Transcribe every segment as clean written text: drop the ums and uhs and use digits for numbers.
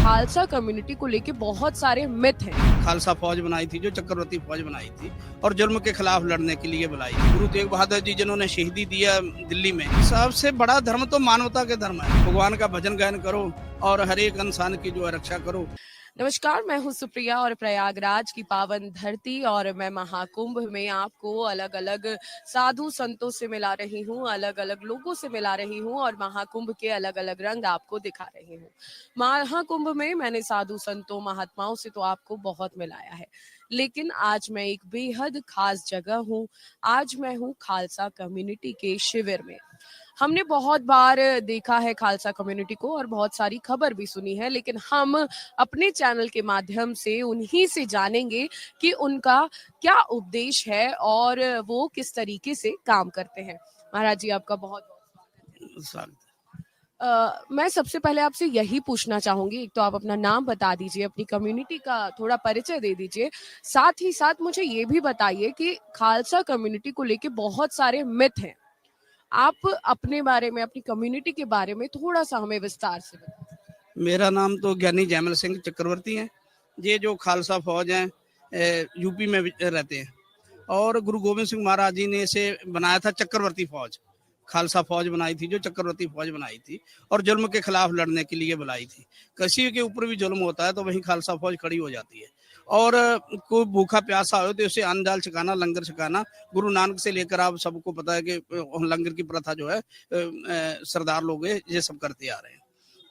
Khalsa community को लेके बहुत सारे मिथ हैं। खालसा फौज बनाई थी, जो चक्रवर्ती फौज बनाई थी और जुल्म के खिलाफ लड़ने के लिए बुलाई थी। गुरु तेग बहादुर जी जिन्होंने शहीदी दिया दिल्ली में। सबसे बड़ा धर्म तो मानवता के धर्म है। भगवान का भजन गायन करो और हर एक इंसान की जो है रक्षा करो। नमस्कार, मैं हूं सुप्रिया और प्रयागराज की पावन धरती और मैं महाकुंभ में आपको अलग अलग साधु संतों से मिला रही हूं, अलग अलग लोगों से मिला रही हूं और महाकुंभ के अलग अलग रंग आपको दिखा रही हूं। महाकुंभ में मैंने साधु संतों महात्माओं से तो आपको बहुत मिलाया है, लेकिन आज मैं एक बेहद खास जगह हूं। आज मैं हूं खालसा कम्युनिटी के शिविर में। हमने बहुत बार देखा है खालसा कम्युनिटी को और बहुत सारी खबर भी सुनी है, लेकिन हम अपने चैनल के माध्यम से उन्हीं से जानेंगे कि उनका क्या उपदेश है और वो किस तरीके से काम करते हैं। महाराज जी, आपका बहुत स्वागत। मैं सबसे पहले आपसे यही पूछना चाहूंगी, एक तो आप अपना नाम बता दीजिए, अपनी कम्युनिटी का थोड़ा परिचय दे दीजिए, साथ ही साथ मुझे ये भी बताइए कि खालसा कम्युनिटी को लेके बहुत सारे मिथ हैं। आप अपने बारे में, अपनी कम्युनिटी के बारे में थोड़ा सा हमें विस्तार से बताइए। मेरा नाम तो ज्ञानी जयमल सिंह चक्रवर्ती है। ये जो खालसा फौज है यूपी में रहते हैं और गुरु गोविंद सिंह महाराज जी ने इसे बनाया था चक्रवर्ती फौज। खालसा फौज बनाई थी, जो चक्रवर्ती फौज बनाई थी और जुल्म के खिलाफ लड़ने के लिए बुलाई थी। किसी के ऊपर भी जुल्म होता है तो वहीं खालसा फौज खड़ी हो जाती है और कोई भूखा प्यासा हो तो उसे अन्न दाल छकाना, लंगर छकाना। गुरु नानक से लेकर आप सबको पता है कि लंगर की प्रथा जो है सरदार लोग ये सब करते आ रहे हैं।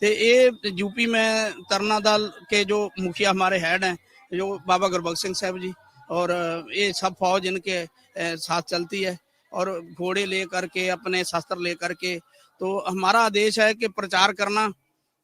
तो ये यूपी में तरना दल के जो मुखिया हमारे हेड हैं, जो बाबा गुरबख्श सिंह साहब जी, और ये सब फौज इनके साथ चलती है और घोड़े ले करके, अपने शस्त्र ले करके। तो हमारा आदेश है कि प्रचार करना,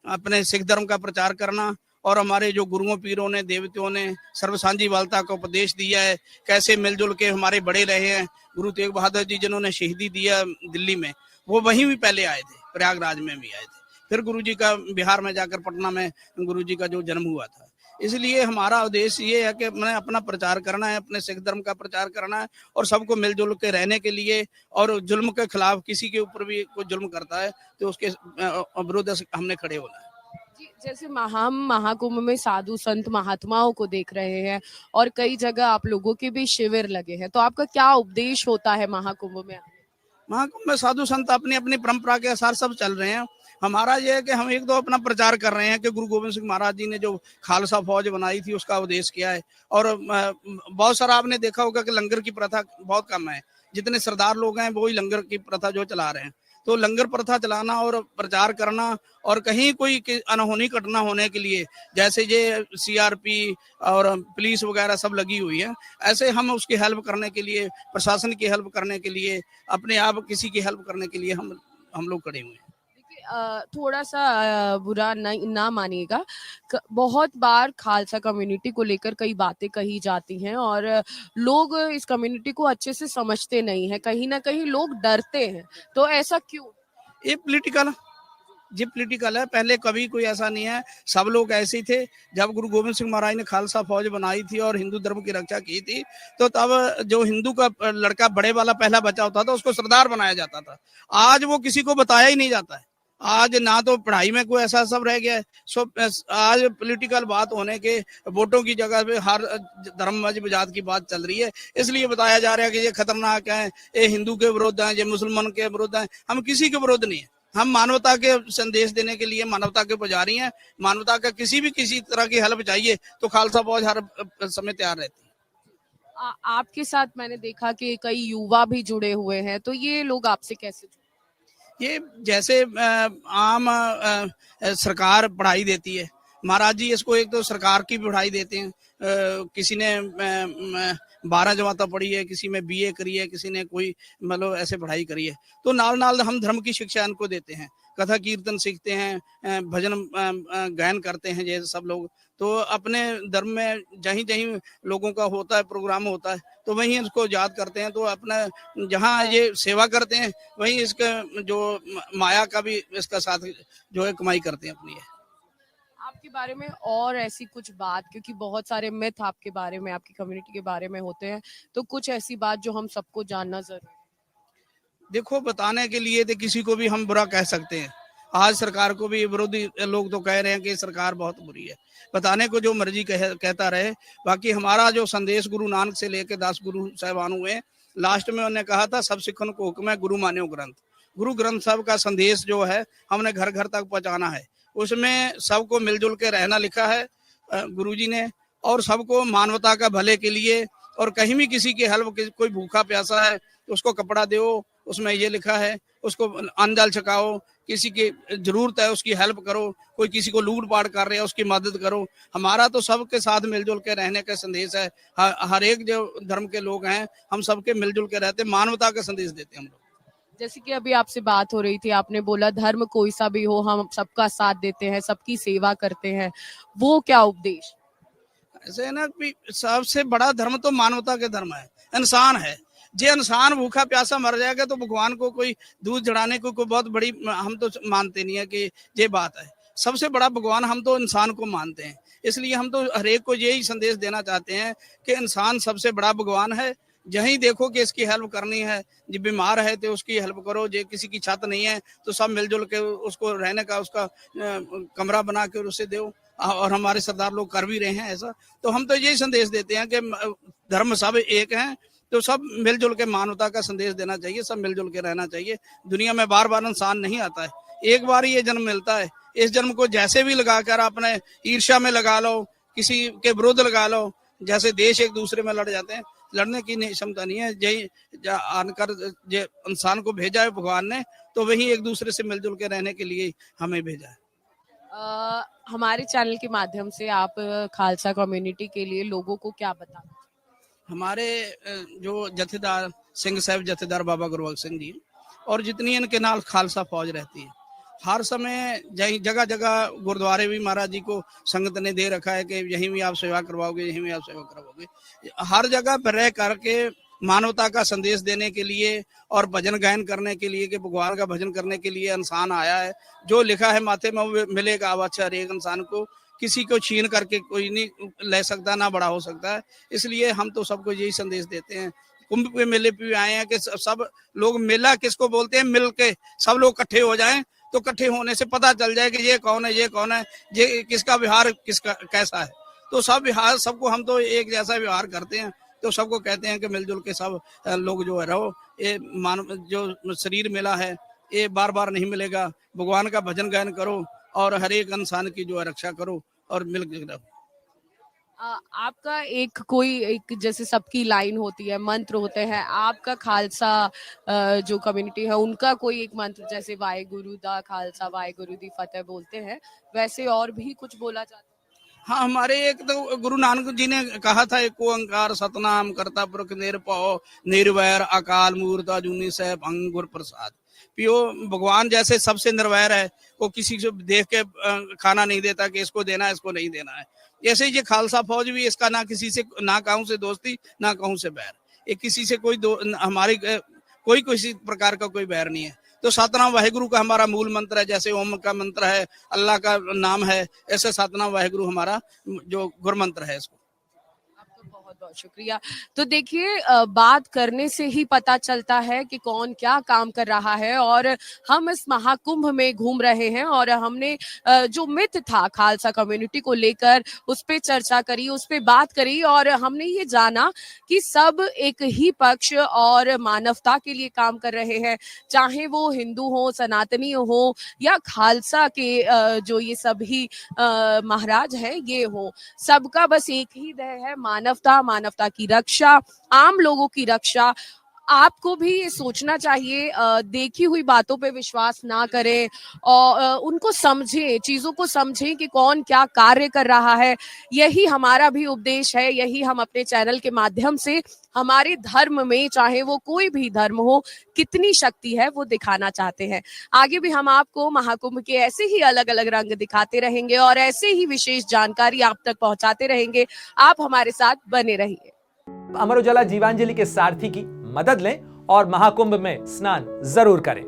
अपने सिख धर्म का प्रचार करना और हमारे जो गुरुओं पीरों ने, देवताओं ने सर्व सांझीवालता का उपदेश दिया है, कैसे मिलजुल के हमारे बड़े रहे हैं। गुरु तेग बहादुर जी जिन्होंने शहीदी दिया दिल्ली में, वो वहीं भी पहले आए थे, प्रयागराज में भी आए थे। फिर गुरु जी का बिहार में जाकर पटना में गुरु जी का जो जन्म हुआ था। इसलिए हमारा उद्देश्य ये है कि मैंने अपना प्रचार करना है, अपने सिख धर्म का प्रचार करना है और सबको मिलजुल के रहने के लिए, और जुल्म के खिलाफ किसी के ऊपर भी कोई जुल्म करता है तो उसके विरुद्ध हमने खड़े होना है। जी, जैसे हम महाकुंभ में साधु संत महात्माओं को देख रहे हैं और कई जगह आप लोगों के भी शिविर लगे हैं, तो आपका क्या उपदेश होता है महाकुंभ में? महाकुंभ में साधु संत अपनी अपनी परंपरा के अनुसार सब चल रहे हैं। हमारा ये है कि हम एक तो अपना प्रचार कर रहे हैं कि गुरु गोविंद सिंह महाराज जी ने जो खालसा फौज बनाई थी उसका उद्देश्य क्या है। और बहुत सारा आपने देखा होगा कि लंगर की प्रथा बहुत कम है। जितने सरदार लोग हैं वो ही लंगर की प्रथा जो चला रहे हैं। तो लंगर प्रथा चलाना और प्रचार करना, और कहीं कोई अनहोनी घटना होने के लिए, जैसे ये सीआरपी और पुलिस वगैरह सब लगी हुई है, ऐसे हम उसकी हेल्प करने के लिए, प्रशासन की हेल्प करने के लिए, अपने आप किसी की हेल्प करने के लिए हम लोग खड़े हुए हैं। थोड़ा सा बुरा ना मानिएगा, बहुत बार खालसा कम्युनिटी को लेकर कई बातें कही जाती हैं और लोग इस कम्युनिटी को अच्छे से समझते नहीं है, कहीं ना कहीं लोग डरते हैं, तो ऐसा क्यों? ये पॉलिटिकल है। पहले कभी कोई ऐसा नहीं है, सब लोग ऐसे ही थे। जब गुरु गोविंद सिंह महाराज ने खालसा फौज बनाई थी और हिंदू धर्म की रक्षा की थी, तो तब जो हिंदू का लड़का बड़े वाला पहला बचा होता था उसको सरदार बनाया जाता था। आज वो किसी को बताया ही नहीं जाता है। आज ना तो पढ़ाई में कोई ऐसा सब रह गया है। सो आज पॉलिटिकल बात होने के, वोटों की जगह पे हर धर्म मजहब जात की बात चल रही है। इसलिए बताया जा रहा है कि ये खतरनाक है, ये हिंदू के विरुद्ध है, ये मुसलमान के विरुद्ध है। हम किसी के विरुद्ध नहीं है। हम मानवता के संदेश देने के लिए मानवता के पुजारी हैं। मानवता का किसी तरह की हेल्प चाहिए तो खालसा फौज हर समय तैयार रहती है। आपके साथ मैंने देखा कि कई युवा भी जुड़े हुए हैं, तो ये लोग आपसे कैसे जुड़े? ये जैसे आम सरकार पढ़ाई देती है, महाराज जी इसको एक तो सरकार की पढ़ाई देते हैं। किसी ने 12 जमाता पढ़ी है, किसी में बीए करी है, किसी ने कोई मतलब ऐसे पढ़ाई करी है। तो नाल नाल हम धर्म की शिक्षा इनको देते हैं, कथा कीर्तन सीखते हैं, भजन गायन करते हैं ये सब लोग। तो अपने धर्म में जहीं जहीं लोगों का होता है, प्रोग्राम होता है, तो वहीं इसको याद करते हैं। तो अपना जहाँ ये सेवा करते हैं वहीं इसका जो माया का भी इसका साथ जो है कमाई करते हैं अपनी है। आपके बारे में और ऐसी कुछ बात, क्योंकि बहुत सारे मिथ आपके बारे में, आपकी कम्युनिटी के बारे में होते हैं, तो कुछ ऐसी बात जो हम सबको जानना जरूरी है। देखो, बताने के लिए तो किसी को भी हम बुरा कह सकते हैं, आज सरकार को भी विरोधी लोग तो कह रहे हैं कि सरकार बहुत बुरी है, बताने को जो मर्जी कहता रहे। बाकी हमारा जो संदेश गुरु नानक से लेके 10 गुरु साहिबान हुए, लास्ट में उन्होंने कहा था सब सिखन को हुक्म है गुरु मान्यो ग्रंथ। गुरु ग्रंथ साहब का संदेश जो है हमने घर घर तक पहुंचाना है। उसमें सबको मिलजुल के रहना लिखा है गुरुजी ने, और सबको मानवता का भले के लिए, और कहीं भी किसी की हेल्प, कोई भूखा प्यासा है उसको कपड़ा दो, उसमें ये लिखा है, उसको अन्न जल छकाओ, किसी की जरूरत है उसकी हेल्प करो, कोई किसी को लूट पाट कर रहा है उसकी मदद करो। हमारा तो सबके साथ मिलजुल के रहने का संदेश है। हर एक जो धर्म के लोग हैं हम सबके मिलजुल के रहते, मानवता का संदेश देते हैं हम लोग। जैसे कि अभी आपसे बात हो रही थी, आपने बोला धर्म कोई सा भी हो हम सबका साथ देते हैं, सबकी सेवा करते हैं, वो क्या उपदेश? ऐसे है ना कि सबसे बड़ा धर्म तो मानवता के धर्म है, इंसान है। जे इंसान भूखा प्यासा मर जाएगा तो भगवान को कोई दूध चढ़ाने को कोई बहुत बड़ी हम तो मानते नहीं है कि ये बात है। सबसे बड़ा भगवान हम तो इंसान को मानते हैं, इसलिए हम तो हर एक को यही संदेश देना चाहते हैं कि इंसान सबसे बड़ा भगवान है। जहीं देखो कि इसकी हेल्प करनी है, जो बीमार है तो उसकी हेल्प करो, जो किसी की छत नहीं है तो सब मिलजुल के उसको रहने का उसका कमरा बना के उसे दो, और हमारे सरदार लोग कर भी रहे हैं ऐसा। तो हम तो यही संदेश देते हैं कि धर्म सब एक हैं, तो सब मिलजुल के मानवता का संदेश देना चाहिए, सब मिलजुल के रहना चाहिए। दुनिया में बार बार इंसान नहीं आता है, एक बार ही ये जन्म मिलता है। इस जन्म को जैसे भी लगाकर अपने ईर्ष्या में लगा लो, किसी के विरुद्ध लगा लो, जैसे देश एक दूसरे में लड़ जाते हैं, लड़ने की क्षमता नहीं है। यही आनकर जो इंसान को भेजा है भगवान ने, तो वही एक दूसरे से मिलजुल के रहने के लिए हमें भेजा है। हमारे चैनल के माध्यम से आप खालसा कम्युनिटी के लिए लोगों को क्या बता? हमारे जो जथेदार सिंह साहब, जथेदार बाबा गुरबख्श सिंह जी, और जितनी इनके नाल खालसा फौज रहती है, हर समय जगह जगह गुरुद्वारे भी महाराज जी को संगत ने दे रखा है कि यहीं भी आप सेवा करवाओगे, यहीं भी आप सेवा करवाओगे। हर जगह पर रह करके मानवता का संदेश देने के लिए और भजन गायन करने के लिए, कि भगवान का भजन करने के लिए इंसान आया है। जो लिखा है माथे में वो मिलेगा अवश्य हर एक इंसान को, किसी को छीन करके कोई नहीं ले सकता, ना बड़ा हो सकता है। इसलिए हम तो सबको यही संदेश देते हैं। कुंभ के मेले पे आए हैं कि सब लोग, मेला किसको बोलते हैं, मिल के सब लोग इकट्ठे हो जाएं, तो इकट्ठे होने से पता चल जाए कि ये कौन है, ये कौन है, ये किसका व्यवहार किसका कैसा है। तो सब व्यवहार, सबको हम तो एक जैसा व्यवहार करते हैं, तो सबको कहते हैं कि मिलजुल के सब लोग जो है रहो। ये मानव जो शरीर मिला है ये बार बार नहीं मिलेगा। भगवान का भजन गायन करो और हर एक इंसान की जो है रक्षा करो और मिलकर रहो। आपका एक जैसे सबकी लाइन होती है, मंत्र होते हैं, आपका खालसा जो कम्युनिटी है उनका कोई एक मंत्र, जैसे वाहेगुरु दा खालसा वाहेगुरु दी फतेह बोलते हैं, वैसे और भी कुछ बोला जाता है? हाँ, हमारे एक तो गुरु नानक जी ने कहा था, एक ओंकार सतनाम करता पुरख निरभउ निर्वैर अकाल मूर्त अजूनी सैभ अंगुर प्रसाद। पियो भगवान जैसे सबसे निर्वैर है, वो किसी को देख के खाना नहीं देता कि इसको देना है इसको नहीं देना है। जैसे ये खालसा फौज भी, इसका ना किसी से, ना कहूं से दोस्ती ना कहूं से बैर, ये किसी से कोई हमारी कोई किसी प्रकार का कोई बैर नहीं है। तो सतनाम वाहेगुरु का हमारा मूल मंत्र है, जैसे ओम का मंत्र है, अल्लाह का नाम है, ऐसे सतनाम वाहेगुरु हमारा जो गुरु मंत्र है। इसको आपका बहुत बहुत शुक्रिया। तो देखिए, बात करने से ही पता चलता है कि कौन क्या काम कर रहा है, और हम इस महाकुंभ में घूम रहे हैं और हमने जो मिथ था खालसा कम्युनिटी को लेकर उस पर चर्चा करी, उस पर बात करी, और हमने ये जाना कि सब एक ही पक्ष और मानवता के लिए काम कर रहे हैं, चाहे वो हिंदू हो, सनातनी हो, या खालसा के जो ये सभी महाराज हैं ये हो। सबका बस एक ही ध्येय है, मानवता, मानवता की रक्षा, आम लोगों की रक्षा। आपको भी ये सोचना चाहिए, देखी हुई बातों पे विश्वास ना करें और उनको समझें, चीजों को समझें कि कौन क्या कार्य कर रहा है। यही हमारा भी उपदेश है, यही हम अपने चैनल के माध्यम से हमारे धर्म में, चाहे वो कोई भी धर्म हो, कितनी शक्ति है वो दिखाना चाहते हैं। आगे भी हम आपको महाकुंभ के ऐसे ही अलग अलग रंग दिखाते रहेंगे और ऐसे ही विशेष जानकारी आप तक पहुंचाते रहेंगे। आप हमारे साथ बने रहिए। अमर उजाला जीवांजलि के सारथी की मदद लें और महाकुंभ में स्नान जरूर करें।